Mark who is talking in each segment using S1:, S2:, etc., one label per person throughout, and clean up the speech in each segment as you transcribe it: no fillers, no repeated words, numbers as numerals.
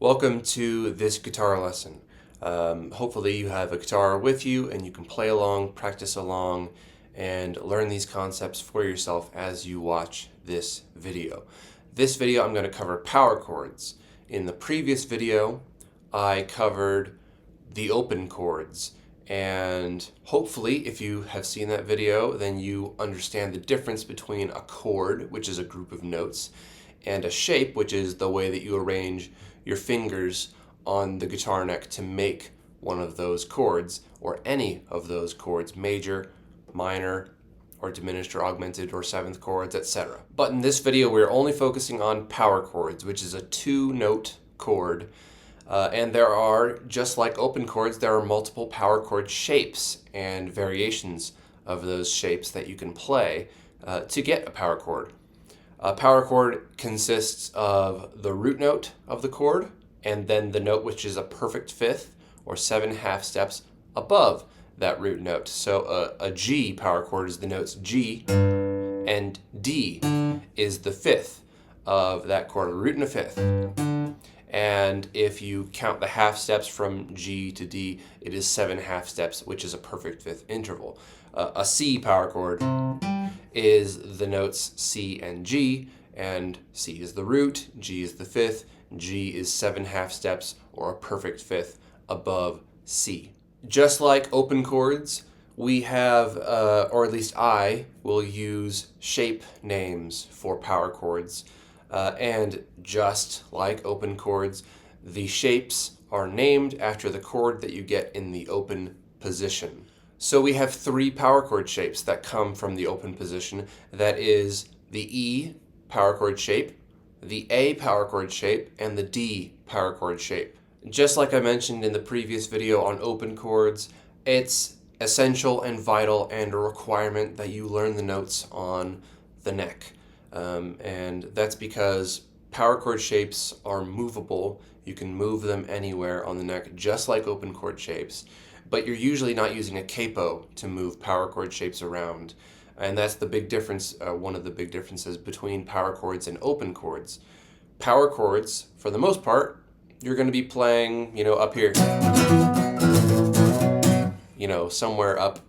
S1: Welcome to this guitar lesson. Hopefully you have a guitar with you and you can play along, practice along, and learn these concepts for yourself as you watch this video. This video I'm going to cover power chords. In the previous video I covered the open chords, and hopefully if you have seen that video then you understand the difference between a chord, which is a group of notes, and a shape, which is the way that you arrange your fingers on the guitar neck to make one of those chords, or any of those chords, major, minor, or diminished or augmented or seventh chords, etc. But in this video we're only focusing on power chords, which is a two-note chord. And there are, just like open chords, there are multiple power chord shapes and variations of those shapes that you can play to get a power chord. A power chord consists of the root note of the chord and then the note which is a perfect fifth or 7 half steps above that root note. So a G power chord is the notes G and D is the fifth of that chord, a root and a fifth. And if you count the half steps from G to D, it is 7 half steps, which is a perfect fifth interval. A C power chord is the notes C and G, and C is the root, G is the fifth, G is 7 half steps or a perfect fifth above C. Just like open chords, we have, or at least I, will use shape names for power chords. And just like open chords, the shapes are named after the chord that you get in the open position. So we have 3 power chord shapes that come from the open position. That is the E power chord shape, the A power chord shape, and the D power chord shape. Just like I mentioned in the previous video on open chords, it's essential and vital and a requirement that you learn the notes on the neck. And that's because power chord shapes are movable. You can move them anywhere on the neck, just like open chord shapes. But you're usually not using a capo to move power chord shapes around. And that's the big difference, one of the big differences between power chords and open chords. Power chords, for the most part, you're going to be playing, up here. Somewhere up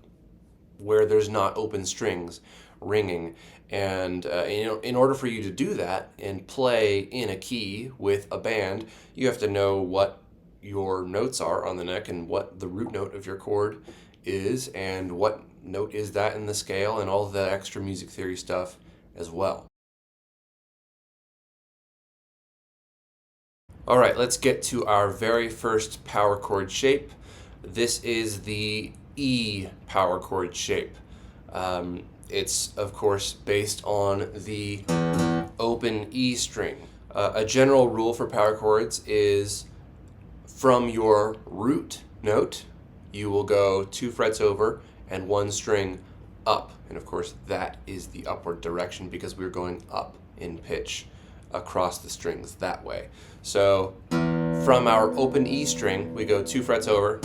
S1: where there's not open strings ringing. And in order for you to do that and play in a key with a band, you have to know what your notes are on the neck and what the root note of your chord is and what note is that in the scale and all the extra music theory stuff as well. All right, let's get to our very first power chord shape. This is the E power chord shape. It's, of course, based on the open E string. A general rule for power chords is from your root note, you will go 2 frets over and 1 string up. And of course, that is the upward direction because we're going up in pitch across the strings that way. So from our open E string, we go 2 frets over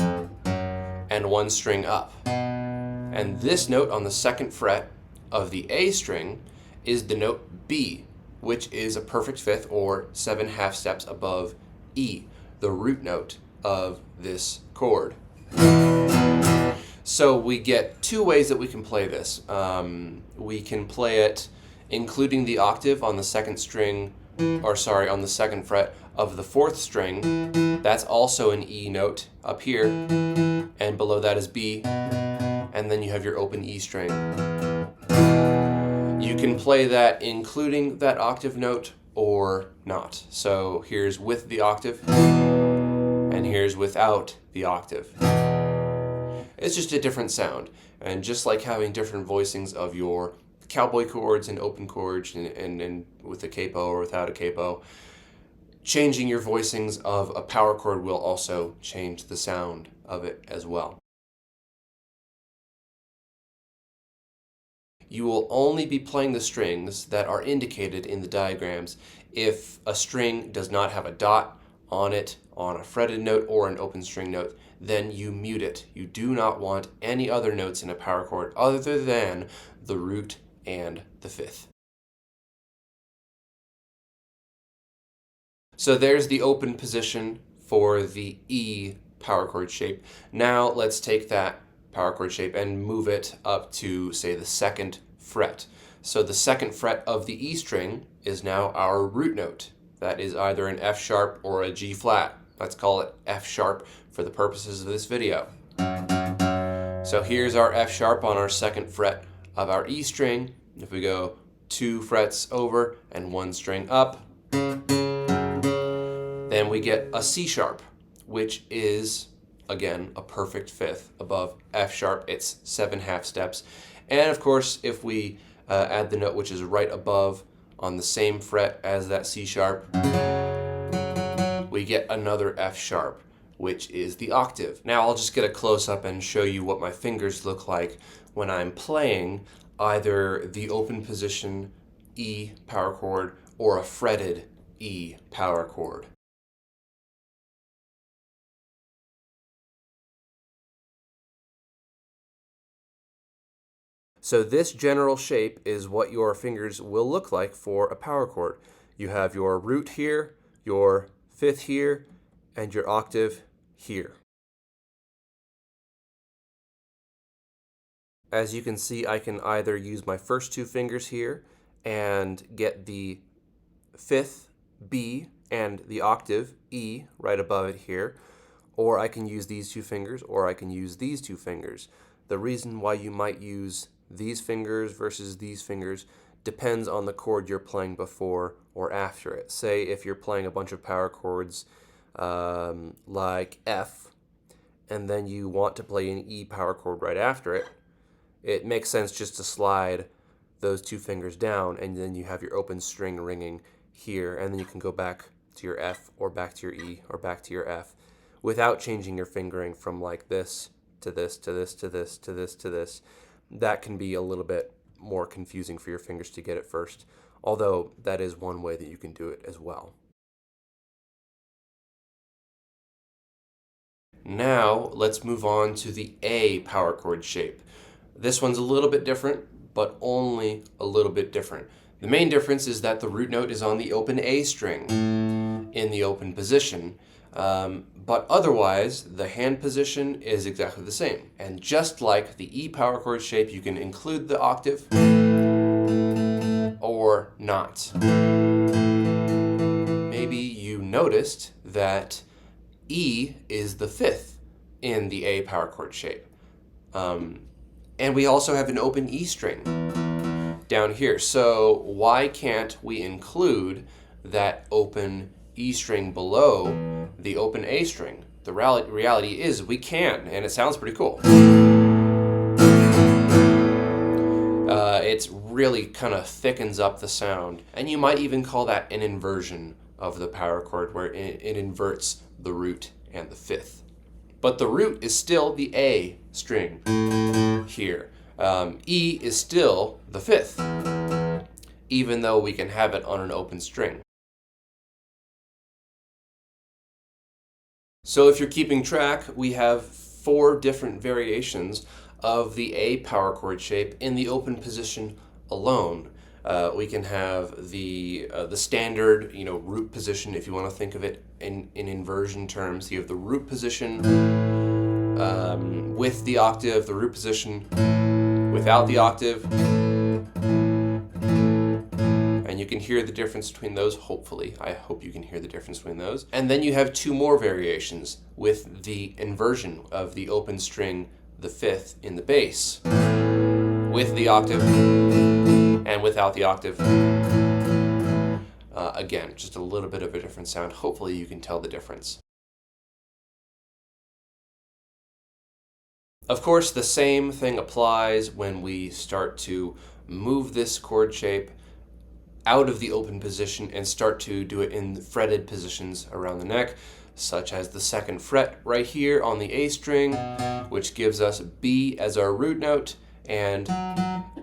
S1: and 1 string up. And this note on the 2nd fret of the A string is the note B, which is a perfect fifth or 7 half steps above E, the root note of this chord. So we get 2 ways that we can play this. We can play it including the octave on the 2nd string, on the 2nd fret of the 4th string. That's also an E note up here, and below that is B, and then you have your open E string. You can play that including that octave note or not. So here's with the octave, and here's without the octave. It's just a different sound. And just like having different voicings of your cowboy chords and open chords and with a capo or without a capo, changing your voicings of a power chord will also change the sound of it as well. You will only be playing the strings that are indicated in the diagrams if a string does not have a dot on it on a fretted note or an open string note. Then you mute it. You do not want any other notes in a power chord other than the root and the fifth. So there's the open position for the E power chord shape. Now let's take that power chord shape and move it up to, say, the 2nd fret. So the 2nd fret of the E string is now our root note. That is either an F sharp or a G flat. Let's call it F sharp for the purposes of this video. So here's our F sharp on our 2nd fret of our E string. If we go 2 frets over and 1 string up, then we get a C sharp, which is, again, a perfect 5th above F sharp. It's 7 half steps. And of course, if we add the note which is right above on the same fret as that C sharp, we get another F sharp, which is the octave. Now I'll just get a close-up and show you what my fingers look like when I'm playing either the open position E power chord or a fretted E power chord. So this general shape is what your fingers will look like for a power chord. You have your root here, your 5th here, and your octave here. As you can see, I can either use my first 2 fingers here and get the 5th B and the octave E right above it here, or I can use these 2 fingers, or I can use these 2 fingers. The reason why you might use these fingers versus these fingers depends on the chord you're playing before or after it. Say if you're playing a bunch of power chords like F, and then you want to play an E power chord right after it, it makes sense just to slide those 2 fingers down, and then you have your open string ringing here, and then you can go back to your F or back to your E or back to your F without changing your fingering from like this to this to this to this to this to this. That can be a little bit more confusing for your fingers to get at first, although that is one way that you can do it as well. Now let's move on to the A power chord shape. This one's a little bit different, but only a little bit different. The main difference is that the root note is on the open A string in the open position, but otherwise the hand position is exactly the same. And just like the E power chord shape, you can include the octave or not. Maybe you noticed that E is the 5th in the A power chord shape. And we also have an open E string down here. So why can't we include that open E string below the open A string? The reality is we can, and it sounds pretty cool. It really kind of thickens up the sound, and you might even call that an inversion of the power chord, where it inverts the root and the 5th. But the root is still the A string here. E is still the 5th, even though we can have it on an open string. So if you're keeping track, we have 4 different variations of the A power chord shape in the open position alone. We can have the standard, root position, if you want to think of it in inversion terms. You have the root position with the octave, the root position without the octave, and you can hear the difference between those, hopefully. I hope you can hear the difference between those. And then you have 2 more variations with the inversion of the open string, the 5th in the bass, with the octave and without the octave. Again, just a little bit of a different sound. Hopefully you can tell the difference. Of course, the same thing applies when we start to move this chord shape out of the open position and start to do it in fretted positions around the neck, such as the 2nd fret right here on the A string, which gives us B as our root note and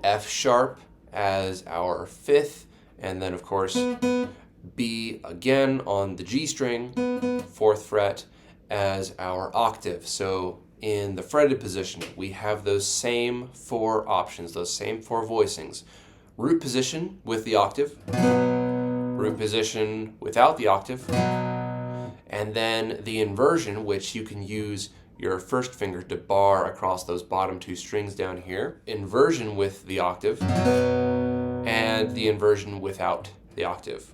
S1: F sharp as our 5th, and then of course B again on the G string, 4th fret, as our octave. So in the fretted position, we have those same 4 options, those same 4 voicings. Root position with the octave, root position without the octave, and then the inversion, which you can use your first finger to bar across those bottom two strings down here, inversion with the octave, and the inversion without the octave.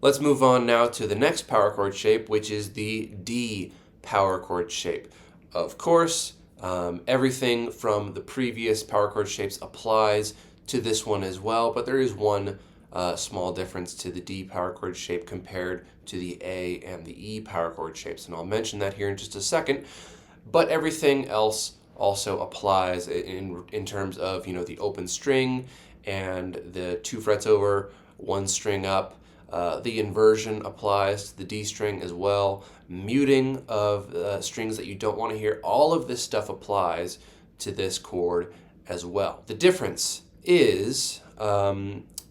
S1: Let's move on now to the next power chord shape, which is the D power chord shape. Of course, everything from the previous power chord shapes applies to this one as well, but there is one small difference to the D power chord shape compared to the A and the E power chord shapes, and I'll mention that here in just a second. But everything else also applies in terms of, you know, the open string and the 2 frets over, 1 string up. The inversion applies to the D string as well. Muting of strings that you don't want to hear. All of this stuff applies to this chord as well. The difference is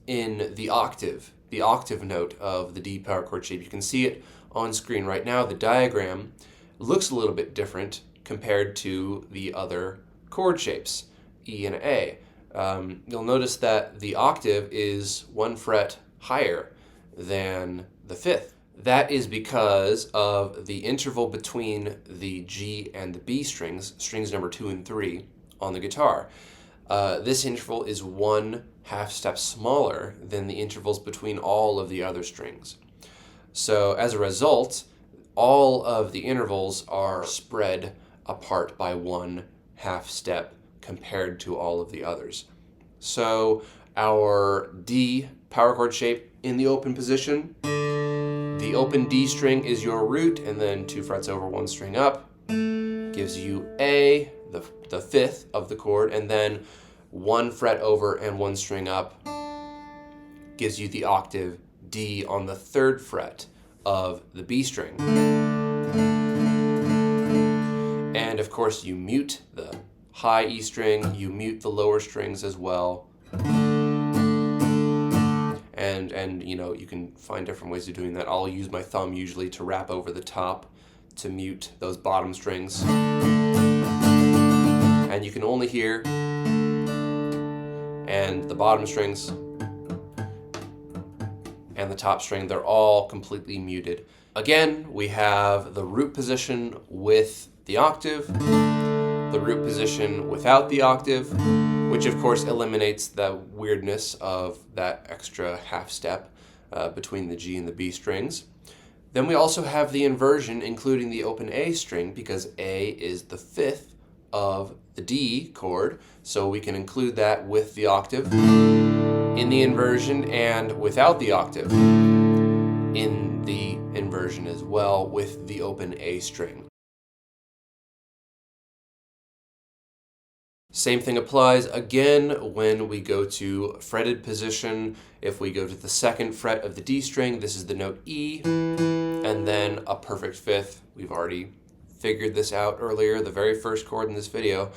S1: in the octave note of the D power chord shape. You can see it on screen right now. The diagram looks a little bit different compared to the other chord shapes, E and A. You'll notice that the octave is 1 fret higher than the 5th. That is because of the interval between the G and the B strings, strings number 2 and 3 on the guitar. This interval is 1/2 step smaller than the intervals between all of the other strings. So as a result, all of the intervals are spread apart by 1/2 step compared to all of the others. So our D power chord shape in the open position, the open D string is your root, and then 2 frets over, 1 string up, gives you A, the 5th of the chord, and then 1 fret over and 1 string up gives you the octave D on the 3rd fret of the B string. And of course you mute the high E string, you mute the lower strings as well. And you know, you can find different ways of doing that. I'll use my thumb usually to wrap over the top to mute those bottom strings. And you can only hear, and the bottom strings and the top string, they're all completely muted. Again, we have the root position with the octave, the root position without the octave, which of course eliminates the weirdness of that extra 1/2 step between the G and the B strings. Then we also have the inversion, including the open A string, because A is the 5th of the D chord, so we can include that with the octave in the inversion and without the octave in the inversion as well with the open A string. Same thing applies again when we go to fretted position. If we go to the 2nd fret of the D string, this is the note E, and then a perfect 5th. We've already figured this out earlier, the very first chord in this video.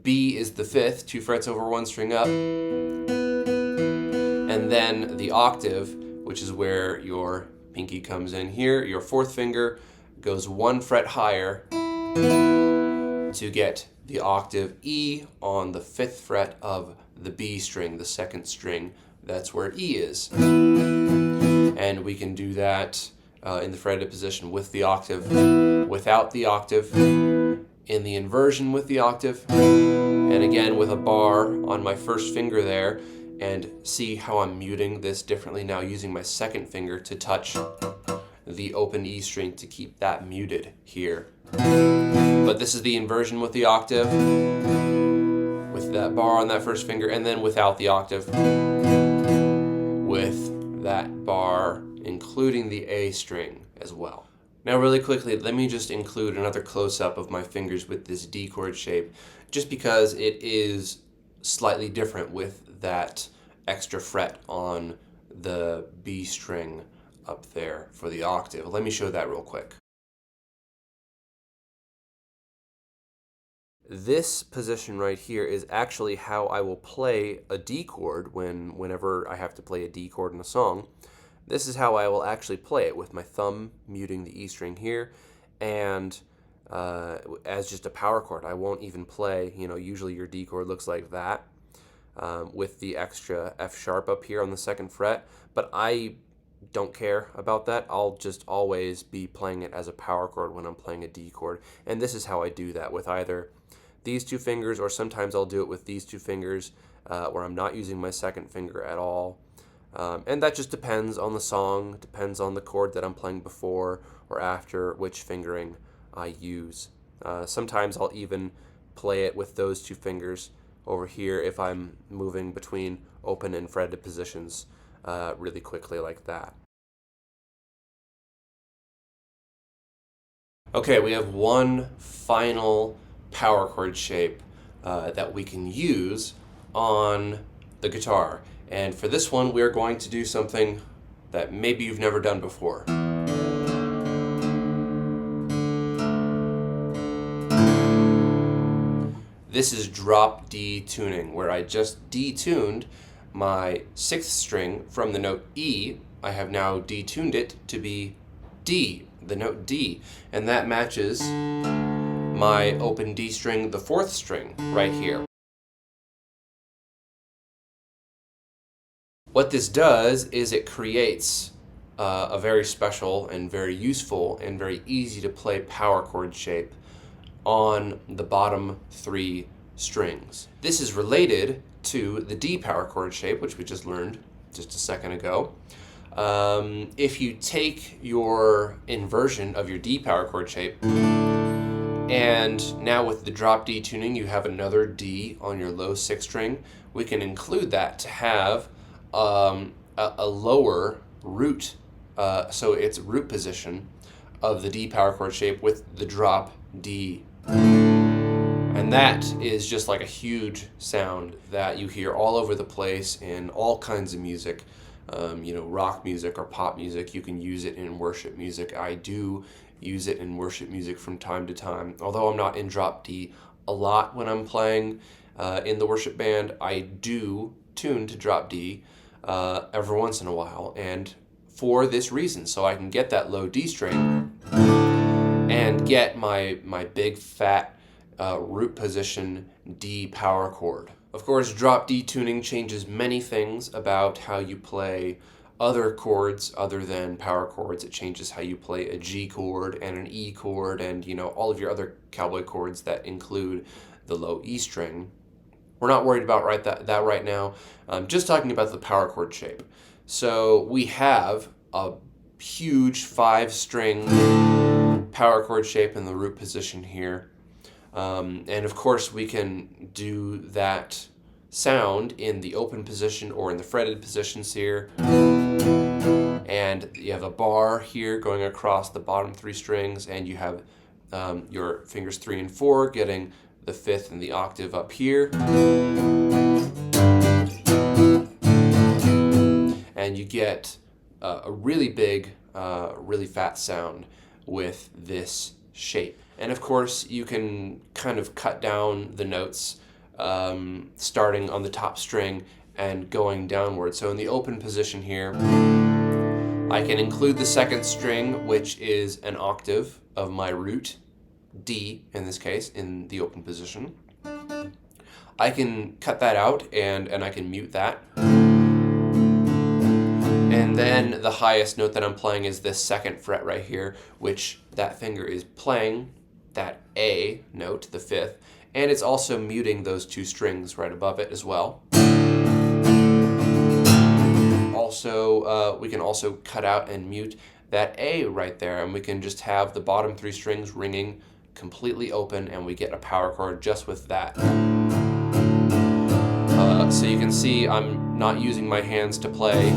S1: B is the 5th, 2 frets over, 1 string up, and then the octave, which is where your pinky comes in here. Your 4th finger goes 1 fret higher to get the octave E on the 5th fret of the B string, the 2nd string. That's where E is. And we can do that in the fretted position with the octave, without the octave, in the inversion with the octave, and again with a bar on my 1st finger there. And see how I'm muting this differently now, using my 2nd finger to touch the open E string to keep that muted here. But this is the inversion with the octave, with that bar on that 1st finger, and then without the octave, with that bar including the A string as well. Now really quickly, let me just include another close-up of my fingers with this D chord shape, just because it is slightly different with that extra fret on the B string up there for the octave. Let me show that real quick. This position right here is actually how I will play a D chord whenever I have to play a D chord in a song. This is how I will actually play it, with my thumb muting the E string here, and as just a power chord. I won't even play, you know, usually your D chord looks like that. with the extra F sharp up here on the 2nd fret, but I don't care about that. I'll just always be playing it as a power chord when I'm playing a D chord, and this is how I do that with either these 2 fingers, or sometimes I'll do it with these 2 fingers where I'm not using my 2nd finger at all. And that just depends on the song, depends on the chord that I'm playing before or after, which fingering I use. Sometimes I'll even play it with those 2 fingers over here if I'm moving between open and fretted positions really quickly like that. Okay, we have one final power chord shape that we can use on the guitar. And for this one, we're going to do something that maybe you've never done before. This is drop D tuning, where I just detuned my 6th string from the note E. I have now detuned it to be D, the note D, and that matches my open D string, the 4th string, right here. What this does is it creates a very special and very useful and very easy to play power chord shape on the bottom 3 strings. This is related to the D power chord shape, which we just learned just a second ago. If you take your inversion of your D power chord shape, and now with the drop D tuning, you have another D on your low 6th string, we can include that to have a lower root, so it's root position of the D power chord shape with the drop D. And that is just like a huge sound that you hear all over the place in all kinds of music. Rock music or pop music. You can use it in worship music. I do use it in worship music from time to time. Although I'm not in drop D a lot when I'm playing in the worship band, I do tune to drop D every once in a while, and for this reason, so I can get that low D string and get my big fat root position D power chord. Of course, drop D tuning changes many things about how you play other chords other than power chords. It changes how you play a G chord and an E chord and all of your other cowboy chords that include the low E string. We're not worried about that right now. I'm just talking about the power chord shape. So we have a huge 5-string power chord shape in the root position here. And of course we can do that sound in the open position or in the fretted positions here. And you have a bar here going across the bottom 3 strings, and you have your fingers 3 and 4 getting the 5th and the octave up here. And you get a really big, really fat sound with this shape. And of course, you can kind of cut down the notes starting on the top string and going downward. So in the open position here, I can include the 2nd string, which is an octave of my root, D in this case, in the open position. I can cut that out and I can mute that. And then the highest note that I'm playing is this 2nd fret right here, which that finger is playing that A note, the 5th, and it's also muting those 2 strings right above it as well. Also, we can also cut out and mute that A right there, and we can just have the bottom 3 strings ringing completely open, and we get a power chord just with that. So you can see I'm not using my hands to play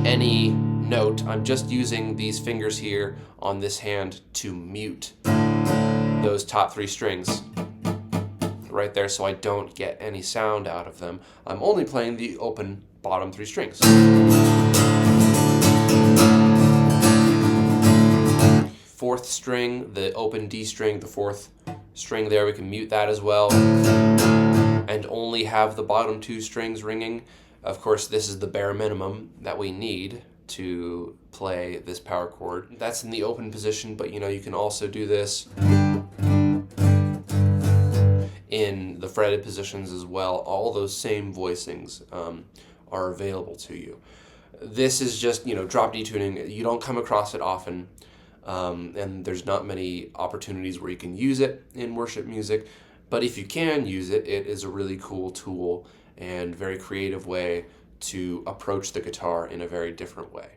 S1: any note. I'm just using these fingers here on this hand to mute those top 3 strings right there, so I don't get any sound out of them. I'm only playing the open bottom 3 strings. 4th string, the open D string, the 4th string there, we can mute that as well and only have the bottom 2 strings ringing. Of course, this is the bare minimum that we need to play this power chord. That's in the open position, but you can also do this in the fretted positions as well. All those same voicings are available to you. This is just, drop D tuning. You don't come across it often, and there's not many opportunities where you can use it in worship music. But if you can use it, it is a really cool tool and very creative way to approach the guitar in a very different way.